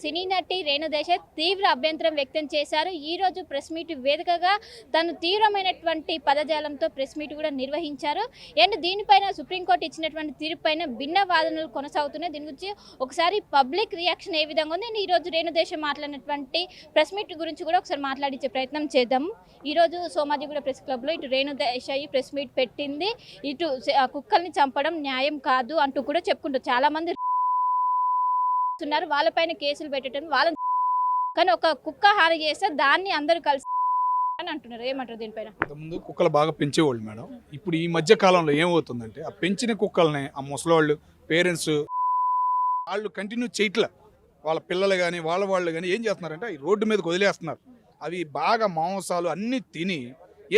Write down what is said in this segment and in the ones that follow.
సినీ నటి రేణుదేశాయ్ తీవ్ర అభ్యంతరం వ్యక్తం చేశారు. ఈరోజు ప్రెస్ మీట్ వేదికగా తను తీవ్రమైనటువంటి పదజాలంతో ప్రెస్ మీట్ కూడా నిర్వహించారు. అండ్ దీనిపైన సుప్రీంకోర్టు ఇచ్చినటువంటి తీర్పుపైన భిన్న వాదనలు కొనసాగుతున్నాయి. దీని గురించి ఒకసారి పబ్లిక్ రియాక్షన్ ఏ విధంగా ఉంది, ఈరోజు రేణుదేశాయ్ మాట్లాడినటువంటి ప్రెస్ మీట్ గురించి కూడా ఒకసారి మాట్లాడించే ప్రయత్నం చేద్దాము. ఈరోజు సోమాజిగూడ ప్రెస్ క్లబ్లో ఇటు రేణుదేశాయ్ ప్రెస్ మీట్ పెట్టింది. ఇటు కుక్కల్ని చంపడం న్యాయం కాదు అంటూ కూడా చెప్పుకుంటారు. చాలా మంది వాళ్ళపైన కేసులు పెట్టడం వాళ్ళని, కానీ ఒక కుక్క హాని చేస్తే దాన్ని అందరూ కలిసి అని అంటున్నారు. ఏమంటారు దీనిపైన? ముందు కుక్కలు బాగా పెంచేవాళ్ళు మేడం. ఇప్పుడు ఈ మధ్య కాలంలో ఏమవుతుందంటే ఆ పెంచిన కుక్కల్ని ఆ ముసలివాళ్ళు పేరెంట్స్ వాళ్ళు కంటిన్యూ చేయట్లే. వాళ్ళ పిల్లలు కానీ వాళ్ళు కానీ ఏం చేస్తున్నారంటే ఈ రోడ్డు మీదకి వదిలేస్తున్నారు. అవి బాగా మాంసాలు అన్నీ తిని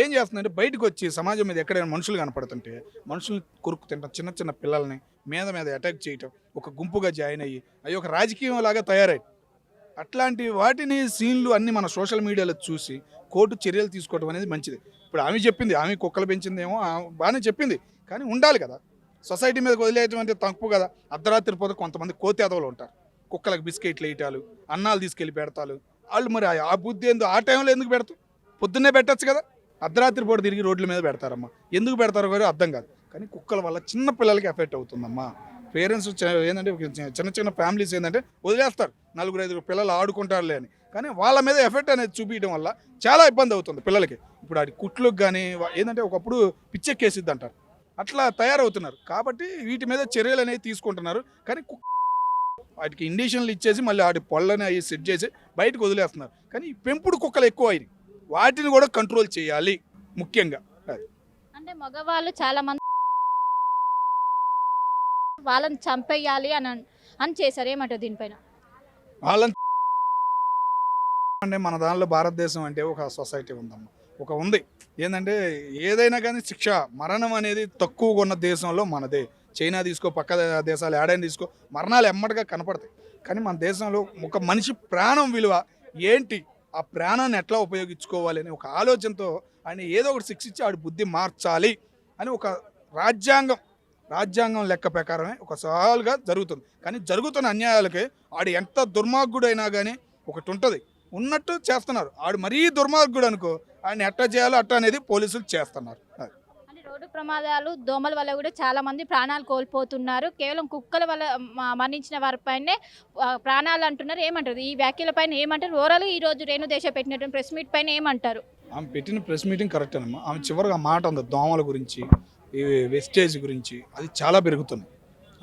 ఏం చేస్తుందంటే బయటకు వచ్చి సమాజం మీద ఎక్కడైనా మనుషులు కనపడుతుంటే మనుషుల్ని కొరుకు తింటాం, చిన్న చిన్న పిల్లల్ని మీద అటాక్ చేయటం, ఒక గుంపుగా జాయిన్ అయ్యి అవి ఒక రాజకీయం లాగా తయారయ్యి అట్లాంటి వాటిని సీన్లు అన్నీ మన సోషల్ మీడియాలో చూసి కోర్టు చర్యలు తీసుకోవడం అనేది మంచిది. ఇప్పుడు ఆమె చెప్పింది, ఆమె కుక్కలు పెంచిందేమో బాగానే చెప్పింది, కానీ ఉండాలి కదా. సొసైటీ మీద వదిలేయటం అంటే తప్పు కదా. అర్ధరాత్రి పోతే కొంతమంది కోతి అదవులు ఉంటారు, కుక్కలకు బిస్కెట్లు వేయటాలు, అన్నాలు తీసుకెళ్ళి పెడతాలు. వాళ్ళు మరి ఆ బుద్ధి ఎందుకు ఆ టైంలో ఎందుకు పెడతారు? పొద్దున్నే పెట్టచ్చు కదా. అర్ధరాత్రి పూట తిరిగి రోడ్ల మీద పెడతారమ్మా. ఎందుకు పెడతారో కూడా అర్థం కాదు. కానీ కుక్కల వల్ల చిన్న పిల్లలకి ఎఫెక్ట్ అవుతుందమ్మా. పేరెంట్స్ ఏంటంటే చిన్న ఫ్యామిలీస్ ఏంటంటే వదిలేస్తారు, 4-5 పిల్లలు ఆడుకుంటారులే అని. కానీ వాళ్ళ మీద ఎఫెక్ట్ అనేది చూపించడం వల్ల చాలా ఇబ్బంది అవుతుంది పిల్లలకి. ఇప్పుడు అది కుట్లకు కానీ ఏంటంటే ఒకప్పుడు పిచ్చెక్కేసిద్ది అంటారు, అట్లా తయారవుతున్నారు. కాబట్టి వీటి మీద చర్యలు అనేవి తీసుకుంటున్నారు. కానీ వాటికి ఇండిషన్లు ఇచ్చేసి మళ్ళీ వాటి పొల్లని అవి సెట్ చేసి బయటకు వదిలేస్తున్నారు. కానీ ఈ పెంపుడు కుక్కలు ఎక్కువ అయినాయి, వాటిని కూడా కంట్రోల్ చేయాలి ముఖ్యంగా. అంటే మగవాళ్ళు చాలా మంది వాళ్ళని చంపేయాలి అని చేశారు. ఏమంటారు దీనిపైన? వాళ్ళని అంటే మన దానిలో భారతదేశం అంటే ఒక సొసైటీ ఉందమ్మా, ఒక ఉంది ఏంటంటే ఏదైనా కానీ శిక్ష మరణం అనేది తక్కువగా ఉన్న దేశంలో మనదే. చైనా తీసుకో, పక్క దేశాలు ఏడైనా తీసుకో, మరణాలు ఎమ్మటిగా కనపడతాయి. కానీ మన దేశంలో ఒక మనిషి ప్రాణం విలువ ఏంటి, ఆ ప్రాణాన్ని ఎట్లా ఉపయోగించుకోవాలి అని ఒక ఆలోచనతో ఆయన ఏదో ఒకటి శిక్షించి ఆడి బుద్ధి మార్చాలి అని ఒక రాజ్యాంగం లెక్క ప్రకారమే ఒక సవాలుగా జరుగుతుంది. కానీ జరుగుతున్న అన్యాయాలకి ఆడు ఎంత దుర్మార్గుడైనా కానీ ఒకటి ఉంటుంది, ఉన్నట్టు చేస్తున్నారు. ఆడు మరీ దుర్మార్గుడు అనుకో, ఆయన ఎట్టా చేయాలో అట్ట అనేది పోలీసులు చేస్తున్నారు. రోడ్డు ప్రమాదాలు, దోమల వల్ల కూడా చాలా మంది ప్రాణాలు కోల్పోతున్నారు. కేవలం కుక్కల వల్ల మరణించిన వారిపైనే ప్రాణాలు అంటున్నారు. ఏమంటారు ఈ వ్యాఖ్యల పైన? ఏమంటారు ఓవరాల్గా ఈరోజు రేణుదేశాయ్ పెట్టినటువంటి ప్రెస్ మీట్ పైన ఏమంటారు? ఆమె పెట్టిన ప్రెస్ మీటింగ్ కరెక్టేనమ్మా. ఆమె చివరిగా మాట ఉంది దోమల గురించి, ఈ వెస్టేజ్ గురించి, అది చాలా పెరుగుతుంది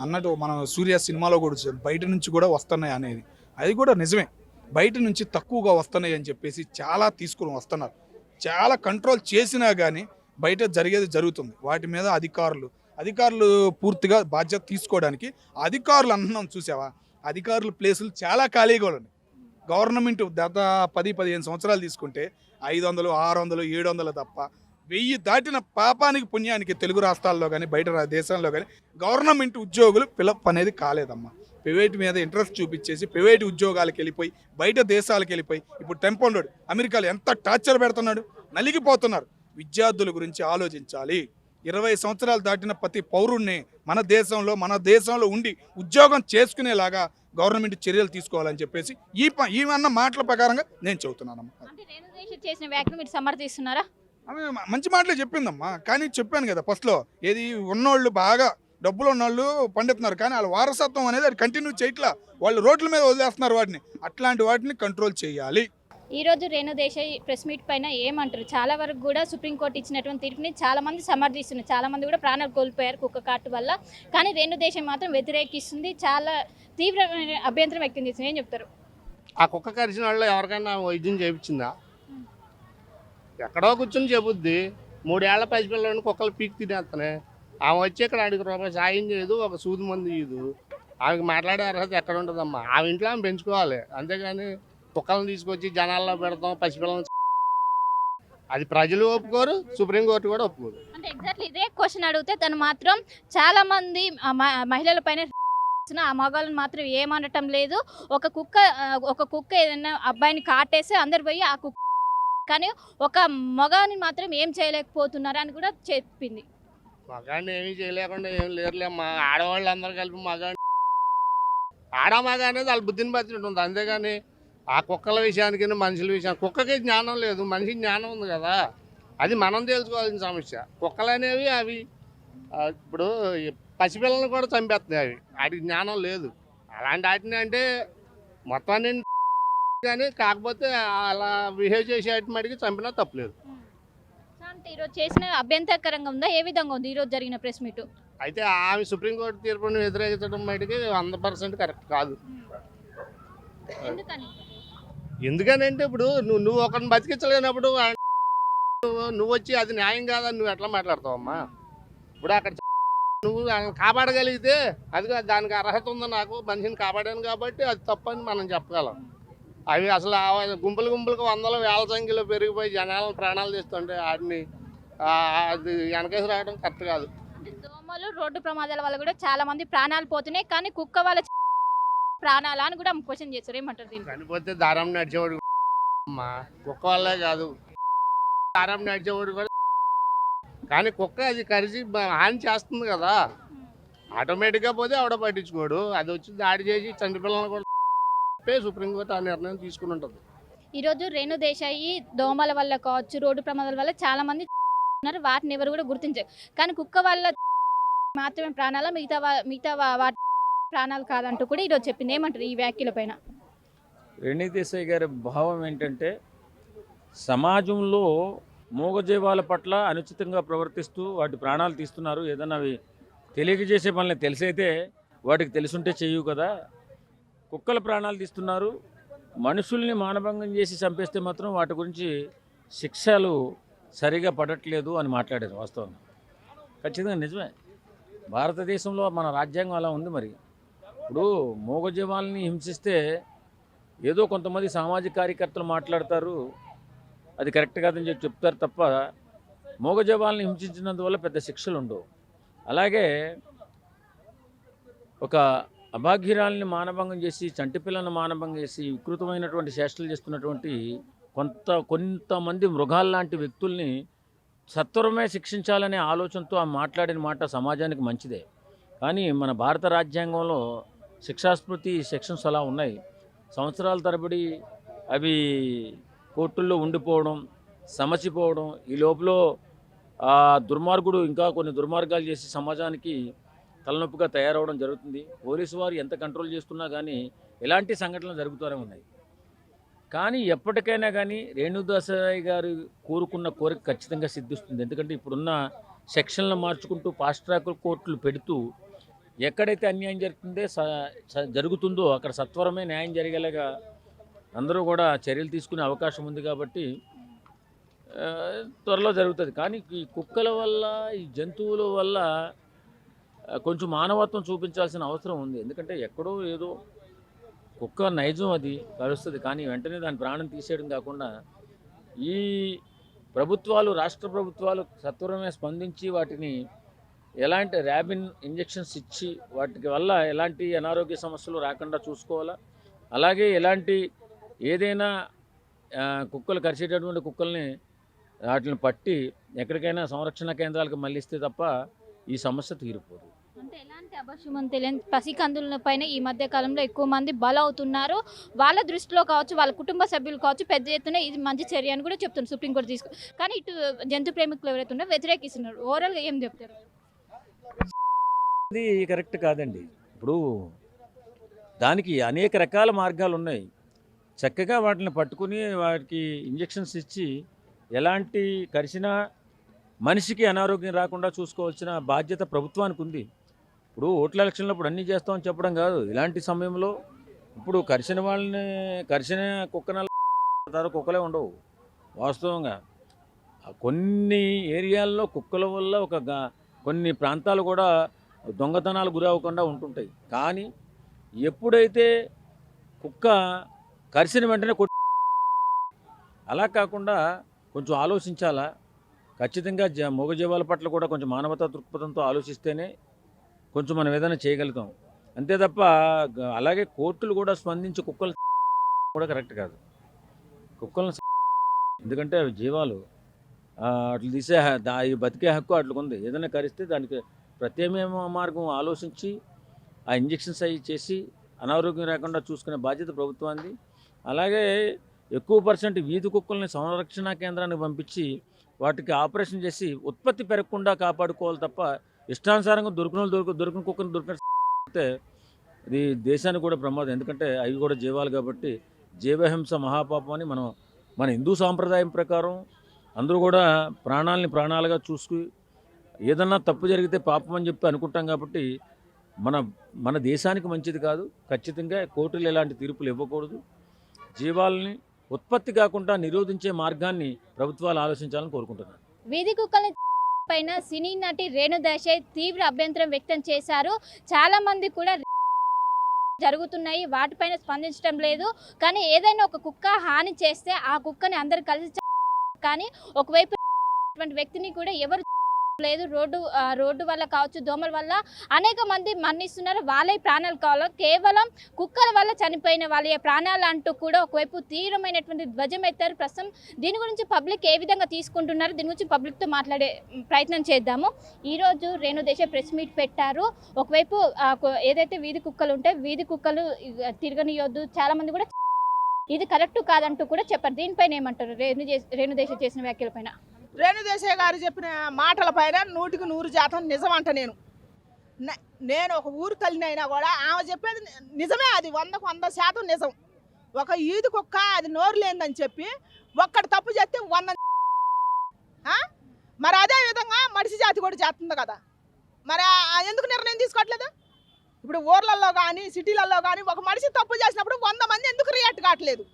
అన్నట్టు. మనం సూర్య సినిమాలో కూడా బయట నుంచి కూడా వస్తున్నాయి అనేది, అది కూడా నిజమే. బయట నుంచి తక్కువగా వస్తున్నాయి అని చెప్పేసి చాలా తీసుకుని వస్తున్నారు. చాలా కంట్రోల్ చేసినా కానీ బయట జరిగేది జరుగుతుంది. వాటి మీద అధికారులు పూర్తిగా బాధ్యత తీసుకోవడానికి అధికారులు అంటున్నాం. చూసావా, అధికారుల ప్లేసులు చాలా ఖాళీగా ఉన్నాయి. గవర్నమెంట్ గత 10-15 సంవత్సరాలు తీసుకుంటే 500, 600, 700 తప్ప 1000 దాటిన పాపానికి పుణ్యానికి తెలుగు రాష్ట్రాల్లో కానీ బయట దేశాల్లో కానీ గవర్నమెంట్ ఉద్యోగులు పిలప్ అనేది కాలేదమ్మా. ప్రైవేట్ మీద ఇంట్రెస్ట్ చూపించేసి ప్రైవేట్ ఉద్యోగాలకు వెళ్ళిపోయి బయట దేశాలకు వెళ్ళిపోయి ఇప్పుడు టెంపోండోడు అమెరికాలో ఎంత టార్చర్ పెడుతున్నాడు, నలిగిపోతున్నారు. విద్యార్థుల గురించి ఆలోచించాలి. 20 సంవత్సరాలు దాటిన ప్రతి పౌరుణ్ణి మన దేశంలో ఉండి ఉద్యోగం చేసుకునేలాగా గవర్నమెంట్ చర్యలు తీసుకోవాలని చెప్పేసి ఈ అన్న మాటల ప్రకారంగా నేను చెబుతున్నానమ్మా. చేసిన వ్యాఖ్యలు మీరు సమర్థిస్తున్నారా? ఆమె మంచి మాటలే చెప్పిందమ్మా. కానీ చెప్పాను కదా ఫస్ట్లో, ఏది ఉన్నోళ్ళు బాగా డబ్బులు ఉన్నోళ్ళు పండిస్తున్నారు, కానీ వాళ్ళ వారసత్వం అనేది అది కంటిన్యూ చేయట్లా. వాళ్ళు రోడ్ల మీద వదిలేస్తున్నారు వాటిని. అట్లాంటి వాటిని కంట్రోల్ చేయాలి. ఈరోజు రేణుదేశాయ్ ప్రెస్ మీట్ పైన ఏమంటారు? చాలా వరకు కూడా సుప్రీంకోర్టు ఇచ్చినటువంటి తీర్పుని చాలా మంది సమర్థిస్తున్నారు, చాలా మంది కూడా ప్రాణాలు కోల్పోయారు కుక్క కాటు వల్ల. కానీ రేణుదేశాయ్ మాత్రం వ్యతిరేకిస్తుంది, చాలా తీవ్రమైన అభ్యంతరం వ్యక్తం చేస్తుంది. ఏం చెప్తారు? ఆ కుక్క కరిచిన వాళ్ళు ఎవరికైనా వైద్యం చేయించిందా? ఎక్కడో కూర్చొని చెబుద్ది. 3 ఏళ్ల పసిపిల్లని కుక్కలు పీక్ తినేస్తానే. ఆమె వచ్చి ఇక్కడ అడిగి రూపాయి సాయం చేయదు, ఒక సూది మంది ఇదు. ఆమెకి మాట్లాడే అర్హత ఎక్కడ ఉంటుందమ్మా? ఆమె ఇంట్లో ఆమె పెంచుకోవాలి, అంతేగాని కుక్కలను తీసుకొచ్చి జనాల్లో పెడతాం పసిపిల్లలను. అది ప్రజలు ఒప్పుకోరు, సుప్రీంకోర్టు కూడా ఒప్పుకోరు. అంటే ఎగ్జాక్ట్లీ ఇదే క్వశ్చన్ అడిగితే తను మాత్రం చాలా మంది మహిళల పైన ఆ మగాళ్ళని మాత్రం ఏమనటం లేదు. ఒక కుక్క ఏదైనా అబ్బాయిని కాటేస్తే అందరు పోయి ఆ కుక్క, కానీ ఒక మగాని మాత్రం ఏం చేయలేకపోతున్నారు అని కూడా చెప్పింది. మగాడిని ఏమీ చేయలేకుండా ఏం లేరులేమ్మా. ఆడవాళ్ళు అందరూ కలిపి మగాడిని ఆడమగ అనేది వాళ్ళ బుద్ధిని బట్టి ఉంటుంది. అంతేగాని ఆ కుక్కల విషయానికి మనుషుల విషయానికి కుక్కకి జ్ఞానం లేదు, మనిషికి జ్ఞానం ఉంది కదా. అది మనం తెలుసుకోవాల్సిన సమస్య. కుక్కలు అనేవి అవి ఇప్పుడు ఈ పసిపిల్లలను కూడా చంపేస్తున్నాయి. అవి వాటికి జ్ఞానం లేదు. అలాంటి వాటిని అంటే మొత్తాన్ని కానీ కాకపోతే అలా బిహేవ్ చేసే వాటి మటుకి చంపినా తప్పలేదు. సో అంటే ఈరోజు చేసిన అభ్యంతరకరంగా ఉందా? ఏ విధంగా ఉంది ఈరోజు జరిగిన ప్రెస్ మీట్? అయితే ఆమె సుప్రీంకోర్టు తీర్పును వ్యతిరేకించడం మటుకి 100% కరెక్ట్ కాదు. ఎందుకని? ఎందుకనంటే ఇప్పుడు నువ్వు ఒకరిని బతికించలేనప్పుడు నువ్వు వచ్చి అది న్యాయం కాదని నువ్వు ఎట్లా మాట్లాడతావమ్మా? ఇప్పుడు అక్కడ నువ్వు కాపాడగలిగితే అది దానికి అర్హత ఉంది, నాకు మనిషిని కాపాడాను కాబట్టి అది తప్పని మనం చెప్పగలం. అవి అసలు గుంపులు గుంపులకు వందల వేల సంఖ్యలో పెరిగిపోయి జనాల ప్రాణాలు తీస్తుంటే వాటిని అది వెనకేసి రావడం కరెక్ట్ కాదు. అంటే దోమలు, రోడ్డు ప్రమాదాల వల్ల కూడా చాలా మంది ప్రాణాలు పోతున్నాయి, కానీ కుక్క వాళ్ళ ప్రాణాల అని కూడా క్వశ్చన్ చేస్తారు. ఏమంటారు దీన్ని? చనిపోతే దారం నడిచేవాడు అమ్మా, కుక్క వల్లే కాదు, దారం నడిచేవాడు కూడా. కానీ కుక్క అది కరిచి హాని చేస్తుంది కదా, ఆటోమేటిక్గా పోతే ఆవిడ పట్టించుకోడు. అది వచ్చి దాడి చేసి చంటిపిల్లలను కూడా సుప్రీంకోర్టు ఆ నిర్ణయం తీసుకుని ఉంటుంది. ఈరోజు రేణు దేశాయి దోమల వల్ల కావచ్చు, రోడ్డు ప్రమాదాల వల్ల చాలా మంది ఉన్నారు, వాటిని ఎవరు కూడా గుర్తించారు. కానీ కుక్క వల్ల మాత్రమే ప్రాణాల, మిగతా వాటి ప్రాణాలు కాదంటూ కూడా ఈరోజు చెప్పింది. ఏమంటారు ఈ వ్యాఖ్యల పైన? రేణు దేశాయ్ గారి భావం ఏంటంటే, సమాజంలో మూగజీవాల పట్ల అనుచితంగా ప్రవర్తిస్తూ వాటి ప్రాణాలు తీస్తున్నారు. ఏదన్నా అవి తెలియజేసే పనులు తెలిసైతే వాటికి తెలుసుంటే చెయ్యవు కదా. కుక్కల ప్రాణాలు తీస్తున్నారు, మనుషుల్ని మానభంగం చేసి చంపేస్తే మాత్రం వాటి గురించి శిక్షలు సరిగా పడట్లేదు అని మాట్లాడారు. వాస్తవంగా ఖచ్చితంగా నిజమే. భారతదేశంలో మన రాజ్యాంగం అలా ఉంది. మరి ఇప్పుడు మూగజీవాలని హింసిస్తే ఏదో కొంతమంది సామాజిక కార్యకర్తలు మాట్లాడతారు, అది కరెక్ట్ కాదని చెప్పి చెప్తారు తప్ప మూగజీవాలని హింసించినందువల్ల పెద్ద శిక్షలు ఉండవు. అలాగే ఒక అభాగ్యురాలని మానభంగం చేసి, చంటిపిల్లను మానభంగం చేసి వికృతమైనటువంటి చేష్టలు చేస్తున్నటువంటి కొంతమంది మృగాల్లాంటి వ్యక్తుల్ని సత్వరమే శిక్షించాలనే ఆలోచనతో ఆ మాట్లాడిన మాట సమాజానికి మంచిదే. కానీ మన భారత రాజ్యాంగంలో శిక్షాస్మృతి సెక్షన్స్ అలా ఉన్నాయి. సంవత్సరాల తరబడి అవి కోర్టుల్లో ఉండిపోవడం, సమసిపోవడం, ఈ లోపల ఆ దుర్మార్గుడు ఇంకా కొన్ని దుర్మార్గాలు చేసి సమాజానికి తలనొప్పిగా తయారవడం జరుగుతుంది. పోలీసు వారు ఎంత కంట్రోల్ చేస్తున్నా కానీ ఇలాంటి సంఘటనలు జరుగుతూనే ఉన్నాయి. కానీ ఎప్పటికైనా కానీ రేణుదాసాయి గారు కోరుకున్న కోరిక ఖచ్చితంగా సిద్ధిస్తుంది. ఎందుకంటే ఇప్పుడున్న సెక్షన్లు మార్చుకుంటూ ఫాస్ట్ ట్రాక్ కోర్టులు పెడుతూ ఎక్కడైతే అన్యాయం జరుగుతుందో అక్కడ సత్వరమే న్యాయం జరిగేలాగా అందరూ కూడా చర్యలు తీసుకునే అవకాశం ఉంది. కాబట్టి త్వరలో జరుగుతుంది. కానీ ఈ కుక్కల వల్ల, ఈ జంతువుల వల్ల కొంచెం మానవత్వం చూపించాల్సిన అవసరం ఉంది. ఎందుకంటే ఎక్కడో ఏదో కుక్క నైజం అది కలుస్తుంది, కానీ వెంటనే దాని ప్రాణం తీసేయడం కాకుండా ఈ ప్రభుత్వాలు, రాష్ట్ర ప్రభుత్వాలు సత్వరమే స్పందించి వాటిని ఎలాంటి ర్యాబిన్ ఇంజెక్షన్స్ ఇచ్చి వాటికి వల్ల ఎలాంటి అనారోగ్య సమస్యలు రాకుండా చూసుకోవాలా. అలాగే ఎలాంటి ఏదైనా కుక్కలు కరిచేటటువంటి కుక్కల్ని వాటిని పట్టి ఎక్కడికైనా సంరక్షణ కేంద్రాలకు మళ్ళిస్తే తప్ప ఈ సమస్య తీరిపోదు. అంటే ఎలాంటి అభాషం తెలియని పసికందుల పైన ఈ మధ్య కాలంలో ఎక్కువ మంది బలవుతున్నారు. వాళ్ళ దృష్టిలో కావచ్చు, వాళ్ళ కుటుంబ సభ్యులు కావచ్చు, పెద్ద ఎత్తున ఇది మంచి చర్య అని కూడా చెప్తున్నారు సుప్రీంకోర్టు తీసుకు. కానీ ఇటు జంతు ప్రేమికులు ఎవరైతే ఉన్నారో వ్యతిరేకిస్తున్నారు. ఓవరాల్గా ఏం చెప్తారు? ఇది కరెక్ట్ కాదండి. ఇప్పుడు దానికి అనేక రకాల మార్గాలు ఉన్నాయి. చక్కగా వాటిని పట్టుకుని వాటికి ఇంజెక్షన్స్ ఇచ్చి ఎలాంటి కరిచినా మనిషికి అనారోగ్యం రాకుండా చూసుకోవాల్సిన బాధ్యత ప్రభుత్వానికి ఉంది. ఇప్పుడు ఓట్ల ఎలక్షన్లప్పుడు అన్నీ చేస్తామని చెప్పడం కాదు. ఇలాంటి సమయంలో ఇప్పుడు కరిచిన వాళ్ళని, కరిచిన కుక్కన కుక్కలే ఉండవు. వాస్తవంగా కొన్ని ఏరియాల్లో కుక్కల వల్ల కొన్ని ప్రాంతాలు కూడా దొంగతనాలు గురి అవ్వకుండా ఉంటుంటాయి. కానీ ఎప్పుడైతే కుక్క కరిసిన వెంటనే అలా కాకుండా కొంచెం ఆలోచించాలా. ఖచ్చితంగా మూగజీవాల పట్ల కూడా కొంచెం మానవతా దృక్పథంతో ఆలోచిస్తేనే కొంచెం మనం ఏదైనా చేయగలుగుతాం. అంతే తప్ప అలాగే కోర్టులు కూడా స్పందించి కుక్కలు కూడా కరెక్ట్ కాదు. కుక్కలను ఎందుకంటే అవి జీవాలు, అట్లా తీసే ఈ బతికే హక్కు అట్లా ఉంది. ఏదైనా కరిస్తే దానికి ప్రత్యామ్నాయ మార్గం ఆలోచించి ఆ ఇంజెక్షన్స్ అవి చేసి అనారోగ్యం లేకుండా చూసుకునే బాధ్యత ప్రభుత్వానికి. అలాగే ఎక్కువ పర్సెంట్ వీధి కుక్కల్ని సంరక్షణ కేంద్రానికి పంపించి వాటికి ఆపరేషన్ చేసి ఉత్పత్తి పెరగకుండా కాపాడుకోవాలి తప్ప ఇష్టానుసారంగా దొరికిన కుక్కను దొరికితే ఇది దేశానికి కూడా ప్రమాదం. ఎందుకంటే అవి కూడా జీవాలు కాబట్టి జీవహింస మహాపాపం అని మన హిందూ సాంప్రదాయం ప్రకారం అందరూ కూడా ప్రాణాలని ప్రాణాలుగా చూసుకు ఏదన్నా తప్పు జరిగితే పాపం అని చెప్పి అనుకుంటాం కాబట్టి మన దేశానికి మంచిది కాదు. ఖచ్చితంగా కోర్టులు ఎలాంటి తీర్పులు ఇవ్వకూడదు. జీవాలని ఉత్పత్తి కాకుండా నిరోధించే మార్గాన్ని ప్రభుత్వాలు ఆలోచించాలని కోరుకుంటున్నాను. వీధి కుక్కల్ని పైన సినీ నటి రేణు దేశాయ్ తీవ్ర అభ్యంతరం వ్యక్తం చేశారు. చాలా మంది కూడా జరుగుతున్నాయి, వాటిపైన స్పందించడం లేదు. కానీ ఏదైనా ఒక కుక్క హాని చేస్తే ఆ కుక్కని అందరు కలిసి కానీ ఒకవైపు వ్యక్తిని కూడా ఎవరు లేదు. రోడ్డు వల్ల కావచ్చు, దోమల వల్ల అనేక మంది మరణిస్తున్నారు. వాళ్ళే ప్రాణాలు కావాలి, కేవలం కుక్కల వల్ల చనిపోయిన వాళ్ళ ప్రాణాలు అంటూ కూడా ఒకవైపు తీవ్రమైనటువంటి ధ్వజం ఎత్తారు. ప్రస్తుతం దీని గురించి పబ్లిక్ ఏ విధంగా తీసుకుంటున్నారు, దీని గురించి పబ్లిక్తో మాట్లాడే ప్రయత్నం చేద్దాము. ఈరోజు రేణు దేశాయ్ ప్రెస్ మీట్ పెట్టారు. ఒకవైపు ఏదైతే వీధి కుక్కలు ఉంటాయి, వీధి కుక్కలు తిరగనియొద్దు, చాలా మంది కూడా ఇది కరెక్ట్ కాదంటూ కూడా చెప్పారు. దీనిపైన ఏమంటారు రేణు దేశాయ్ చేసిన వ్యాఖ్యల పైన? రేణు దేశాయ్ గారు చెప్పిన మాటల పైన 100% నిజం అంట. నేను ఒక ఊరు తల్లినైనా కూడా ఆమె చెప్పేది నిజమే, అది 100% నిజం. ఒక ఈది కుక్క అది నోరు లేదని చెప్పి ఒక్కటి తప్పు చేస్తే 100. మరి అదే విధంగా మనిషి జాతి కూడా చేస్తుంది కదా, మరి ఎందుకు నిర్ణయం తీసుకోవట్లేదు? ఇప్పుడు ఊర్లలో కానీ సిటీలలో కానీ ఒక మనిషి తప్పు చేసినప్పుడు 100 మంది ఎందుకు రియాక్ట్ కావట్లేదు?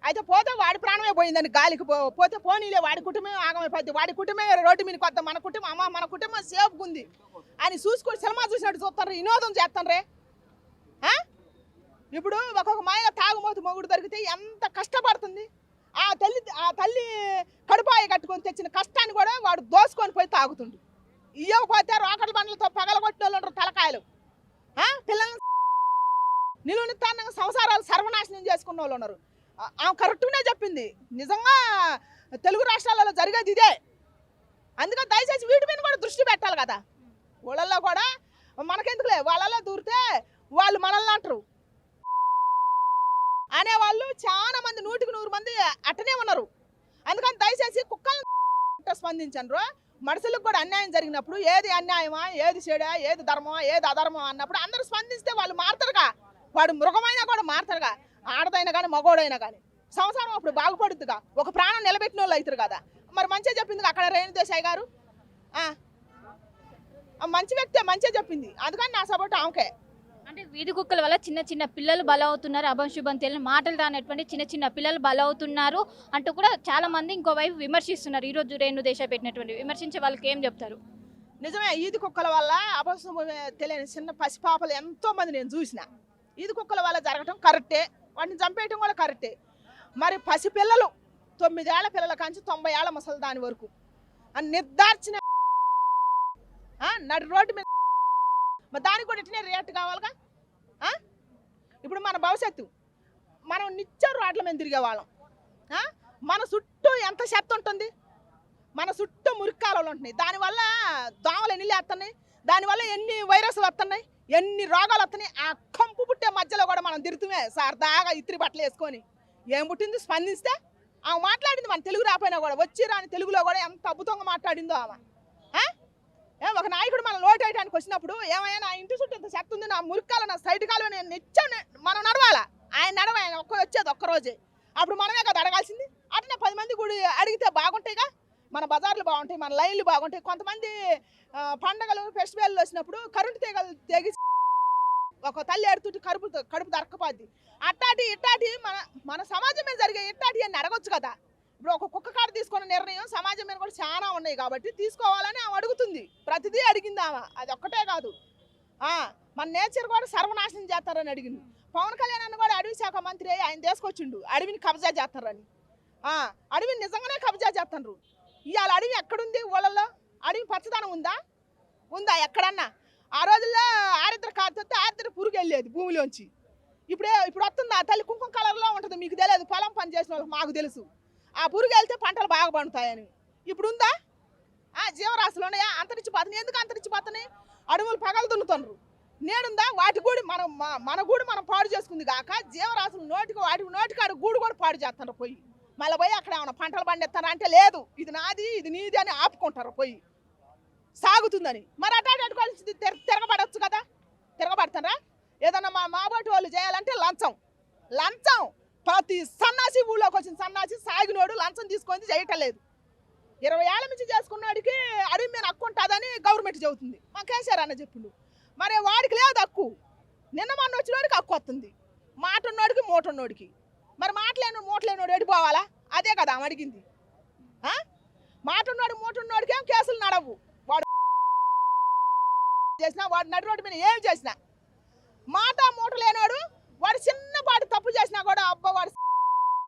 అయితే పోతే వాడి ప్రాణమే పోయిందని గాలికి పోతే పోనీలే, వాడి కుటుంబం ఆగమైపోద్ది, వాడి కుటుంబమే రోడ్డు మీద కొత్త, మన కుటుంబం మన కుటుంబం సేఫ్గా ఉంది అని చూసుకొని సినిమా చూసినట్టు చూస్తారు, వినోదం చేస్తారే. ఇప్పుడు ఒక్కొక్క మహిళ తాగుమోతు మొగుడు దొరికితే ఎంత కష్టపడుతుంది. ఆ తల్లి కడుపాయి కట్టుకొని తెచ్చిన కష్టాన్ని కూడా వాడు దోసుకొని పోయి తాగుతుండు. ఇవ్వకపోతే రోకట్ల బండ్లతో పగలగొట్టిన వాళ్ళు ఉంటారు, తలకాయలు. పిల్లల్ని నిలువనిత్తానంగా సంసారాలు సర్వనాశనం చేసుకున్న వాళ్ళు ఉన్నారు. ఆమె కరెక్ట్గానే చెప్పింది. నిజంగా తెలుగు రాష్ట్రాలలో జరిగేది ఇదే. అందుకని దయచేసి వీటి మీద కూడా దృష్టి పెట్టాలి కదా. వాళ్ళల్లో కూడా మనకెందుకులే, వాళ్ళలో దూరితే వాళ్ళు మనల్ని అంటారు అనేవాళ్ళు చాలా మంది, 100కి 100 మంది అట్టనే ఉన్నారు. అందుకని దయచేసి కుక్కలను స్పందించండ్రు. మనుషులకు కూడా అన్యాయం జరిగినప్పుడు ఏది అన్యాయమా, ఏది చెడా, ఏది ధర్మమా, ఏది అధర్మమా అన్నప్పుడు అందరూ స్పందిస్తే వాళ్ళు మారుతారుగా. వాడు మృగమైనా కూడా మారుతారుగా, ఆడదైనా కానీ మగోడైనా కానీ. సంసారం అప్పుడు బాగుపడుతుందిగా, ఒక ప్రాణం నిలబెట్టిన వాళ్ళు అవుతారు కదా. మరి మంచిగా చెప్పింది అక్కడ రేణు దేశాయ్ గారు, మంచి వ్యక్తే, మంచిగా చెప్పింది. అందుకని నా సపోర్ట్ ఆమెకే. అంటే వీధి కుక్కల వల్ల చిన్న చిన్న పిల్లలు బలవుతున్నారు, అభంశుభం తెలియని మాటలు రానటువంటి చిన్న పిల్లలు బలవుతున్నారు అంటూ కూడా చాలా మంది ఇంకోవైపు విమర్శిస్తున్నారు. ఈరోజు రేణు దేశాయ్ పెట్టినటువంటి విమర్శించే వాళ్ళకి ఏం చెప్తారు? నిజమే, ఈది కుక్కల వల్ల అభంశుభం తెలియని చిన్న పసిపాపలు ఎంతో మంది నేను చూసిన. ఈది కుక్కల వల్ల జరగటం కరెక్టే, వాటిని చంపేయటం కూడా కరెక్టే. మరి పసిపిల్లలు 9 ఏళ్ల పిల్లల కాంచి 90 ఏళ్ల ముసలి దాని వరకు అని నిర్ధార్చిన నడి రోడ్డు మీద దానికి కూడా ఇట్లనే రియాక్ట్ కావాలిగా. ఇప్పుడు మన భవిష్యత్తు, మనం నిత్యం రోడ్ల మీద తిరిగే వాళ్ళం. మన చుట్టూ ఎంత చెత్త ఉంటుంది, మన చుట్టూ మురికాలు ఉంటున్నాయి. దానివల్ల దోమలు ఎన్ని లేస్తున్నాయి, దానివల్ల ఎన్ని వైరస్లు వస్తున్నాయి, ఎన్ని రోగాలు వస్తున్నాయి. ఆ కంపు పుట్టే మధ్యలో కూడా మనం తిరుగుతుమే సరదాగా ఇత్రి బట్టలు వేసుకొని. ఏం పుట్టింది స్పందిస్తే ఆమె మాట్లాడింది. మన తెలుగు రాపోయినా కూడా వచ్చి రాని తెలుగులో కూడా ఎంత అద్భుతంగా మాట్లాడిందో ఆమె. ఒక నాయకుడు మనం లోటు వేయడానికి వచ్చినప్పుడు ఏమైనా నా ఇంటి చుట్టూ ఇంత చెత్త ఉంది, నా మురికాలు, నా సైడ్ కాలు, నేను నిత్యం మనం నడవాలా. ఆయన ఆయన వచ్చేది ఒక్కరోజే, అప్పుడు మనమే కదా అడగాల్సింది. అట్లనే 10 మంది కూడా అడిగితే బాగుంటాయిగా. మన బజార్లు బాగుంటాయి, మన లైన్లు బాగుంటాయి. కొంతమంది పండగలు ఫెస్టివల్ వచ్చినప్పుడు కరెంటు తీగలు తెగి ఒక తల్లి ఏడుతుంటే కడుపు దరకపోద్ది. అట్టాటి ఇట్టాటి మన సమాజం మీద జరిగే ఇట్టాటి అని అడగొచ్చు కదా. ఇప్పుడు ఒక కుక్క కాడ తీసుకున్న నిర్ణయం సమాజం మీద కూడా చాలా ఉన్నాయి కాబట్టి తీసుకోవాలని ఆమె అడుగుతుంది. ప్రతిదీ అడిగింది ఆమె, అది ఒక్కటే కాదు. మన నేచర్ కూడా సర్వనాశనం చేస్తారని అడిగింది. పవన్ కళ్యాణ్ అన్న కూడా అడవి శాఖ మంత్రి ఆయన తీసుకొచ్చిండు, అడవిని కబ్జా చేస్తారని. అడవిని నిజంగానే కబ్జా చేస్తున్నారు. ఇవాళ అడవి ఎక్కడుంది? ఊళ్ళల్లో అడవి పచ్చదనం ఉందా ఎక్కడన్నా? ఆ రోజుల్లో ఆరిద్ర కాకపోతే ఆరిద్ర పురుగు వెళ్ళేది భూమిలోంచి. ఇప్పుడు వస్తుంది ఆ తల్లి కుంకుమ కలర్లో ఉంటుంది. మీకు తెలియదు, పొలం పని చేసిన వాళ్ళకి మాకు తెలుసు. ఆ పురుగు వెళ్తే పంటలు బాగా పండుతాయని. ఇప్పుడు ఉందా? జీవరాశులు ఉన్నాయా? అంతరించిపోతున్నాయి. ఎందుకు అంతరించిపోతున్నాయి? అడవులు పగలు దున్నుతున్నారు. నేనుందా వాటి గూడి మనం మన గూడు మనం పాడు చేసుకుంది కాక జీవరాశులు వాటి నోటికాడ గూడు కూడా పాడు చేస్తారు పోయి మళ్ళీ పోయి అక్కడ ఏమైనా పంటలు పండిస్తారా అంటే లేదు ఇది నాది ఇది నీది అని ఆపుకుంటారు పోయి సాగుతుందని మరి అటు కలిసి తిరగబడవచ్చు కదా తిరగబడతారా ఏదన్నా మా బాటి వాళ్ళు చేయాలంటే లంచం ప్రతి సన్నాసి ఊళ్ళోకి వచ్చిన సన్నాసి సాగినోడు లంచం తీసుకొని చేయటం లేదు 20 ఏళ్ళ నుంచి చేసుకున్నాడికి అడిగి మీద హక్కు ఉంటుందని గవర్నమెంట్ చెబుతుంది మా కేసీఆర్ అన్న చెప్పిండు మరి వాడికి లేదు హక్కు నిన్న మొన్న వచ్చినోడికి హక్కు వస్తుంది మాట ఉన్నోడికి మూట ఉన్నోడికి మరి మూటలేనోడు ఎడిపోవాలా అదే కదా ఆమె అడిగింది మాట ఉన్నాడు మూట ఉన్నోడికి ఏం కేసులు నడవు వాడు చేసినా వాడు నడి రోడ్డు మీద ఏం చేసినా మాట మూట లేనోడు వాడు చిన్నపాటి తప్పు చేసినా కూడా అబ్బా వాడు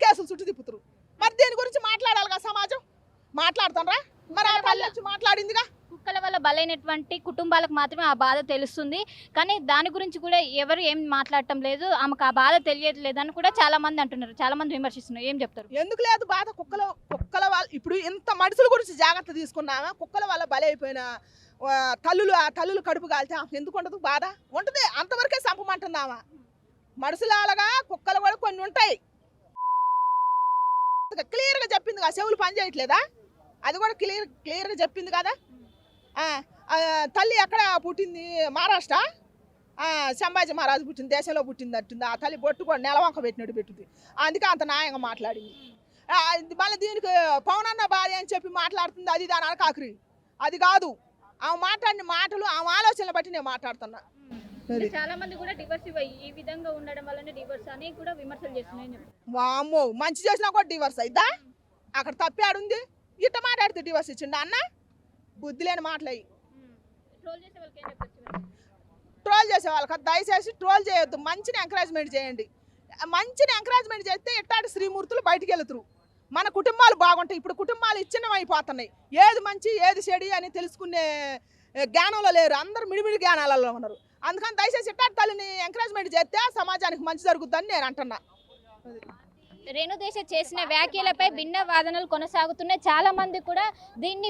కేసులు చుట్టూ తిప్పుతారు మరి దీని గురించి మాట్లాడాలి కదా సమాజం మాట్లాడుతారా మరి ఆ పల్లె వచ్చి మాట్లాడిందిగా కుక్కల వల్ల బలైనటువంటి కుటుంబాలకు మాత్రమే ఆ బాధ తెలుస్తుంది కానీ దాని గురించి కూడా ఎవరు ఏం మాట్లాడటం లేదు ఆమెకు ఆ బాధ తెలియట్లేదు అని కూడా చాలా మంది అంటున్నారు చాలా మంది విమర్శిస్తున్నారు ఏం చెప్తారు ఎందుకు లేదు బాధ కుక్కల వాళ్ళ ఇప్పుడు ఇంత మనుషుల గురించి జాగ్రత్త తీసుకున్నామా కుక్కల వల్ల బలైపోయిన తల్లులు కడుపు కాల్తే ఎందుకు ఉండదు బాధ ఉంటుంది అంతవరకే చంపమంటున్నామా మనుషులాగా కుక్కలు కూడా కొన్ని ఉంటాయి క్లియర్గా చెప్పింది కదా చెవులు పని చేయట్లేదా అది కూడా క్లియర్గా చెప్పింది కదా తల్లి ఎక్కడ పుట్టింది మహారాష్ట్ర సంభాజీ మహారాజు పుట్టింది దేశంలో పుట్టింది అంటుంది ఆ తల్లి బొట్టు కూడా నెలవంక పెట్టినట్టు పెట్టింది అందుకే అంత న్యాయంగా మాట్లాడింది మళ్ళీ దీనికి పవనన్న భార్య అని చెప్పి మాట్లాడుతుంది అది దాని అనకాకరి అది కాదు ఆమె మాట్లాడిన మాటలు ఆమె ఆలోచనలు బట్టి నేను మాట్లాడుతున్నా చాలా మంది కూడా డివర్స్ ఈ విధంగా ఉండడం వల్లనే డివర్స్ అని కూడా విమర్శలు చేస్తున్నాయి వామ్మో మంచి చేసినా కూడా డివర్స్ అయిద్దా అక్కడ తప్పాడుంది ఇట్ట మాట్లాడితే డివర్స్ ఇచ్చిండు అన్న బుద్ధి లేని మాటలయ్యి ట్రోల్ చేసే వాళ్ళకి దయచేసి ట్రోల్ చేయొద్దు మంచిని ఎంకరేజ్మెంట్ చేయండి మంచిని ఎంకరేజ్మెంట్ చేస్తే ఇట్టాంటి శ్రీమూర్తులు బయటికి వెళ్తురు మన కుటుంబాలు బాగుంటాయి ఇప్పుడు కుటుంబాలు ఇచ్చినమైపోతున్నాయి ఏది మంచి ఏది చెడు అని తెలుసుకునే జ్ఞానంలో లేరు అందరూ మిడిమిడి జ్ఞానాలలో ఉన్నారు అందుకని దయచేసి ఇట్టాంటి తల్లిని ఎంకరేజ్మెంట్ చేస్తే సమాజానికి మంచి జరుగుతుందని నేను అంటున్నా రేణుదేశ చేసిన వ్యాఖ్యలపై భిన్న వాదనలు కొనసాగుతున్నాయి చాలా మంది కూడా దీన్ని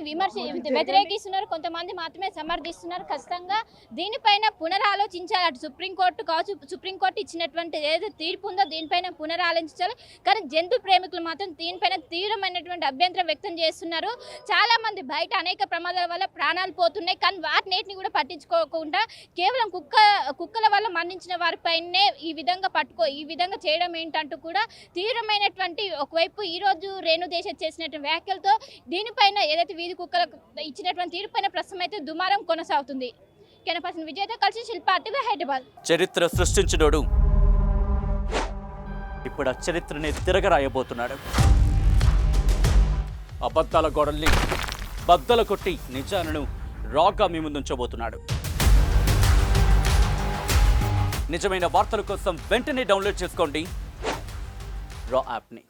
వ్యతిరేకిస్తున్నారు కొంతమంది మాత్రమే సమర్థిస్తున్నారు ఖచ్చితంగా దీనిపైన పునరాలోచించాలి అటు సుప్రీంకోర్టు కావచ్చు సుప్రీంకోర్టు ఇచ్చినటువంటి ఏదైతే తీర్పు ఉందో దీనిపైన పునరాలోచించాలి కానీ జంతు ప్రేమికులు మాత్రం దీనిపైన తీవ్రమైనటువంటి అభ్యంతరం వ్యక్తం చేస్తున్నారు చాలా మంది బయట అనేక ప్రమాదాల వల్ల ప్రాణాలు పోతున్నాయి కానీ వాటిని కూడా పట్టించుకోకుండా కేవలం కుక్కల వల్ల మరణించిన వారిపైనే ఈ విధంగా చేయడం ఏంటంటూ కూడా తీవ్రమైనటువంటి ఒకవైపు ఈ రోజు రేణుదేశ చేసినటువంటి వ్యాఖ్యలతో దీనిపైన ఏదైతే వీధి కుక్కలకు ఇచ్చినటువంటి తీర్పుపైన ప్రస్తుతం అయితే దుమారం కొనసాగుతుంది కెనపర్సన్ విజయ్తో కలిసి శిల్ప ఆర్టీవీ హైదరాబాద్ చరిత్ర సృష్టించినోడు ఇప్పుడు ఆ చరిత్రని తిరగరాయబోతున్నాడు అబద్ధాల గోడల్ని బద్దలు కొట్టి నిజాలను రాగా మీ ముందుంచబోతున్నాడు నిజమైన వార్తల కోసం వెంటనే డౌన్లోడ్ చేసుకోండి రా యాప్ని.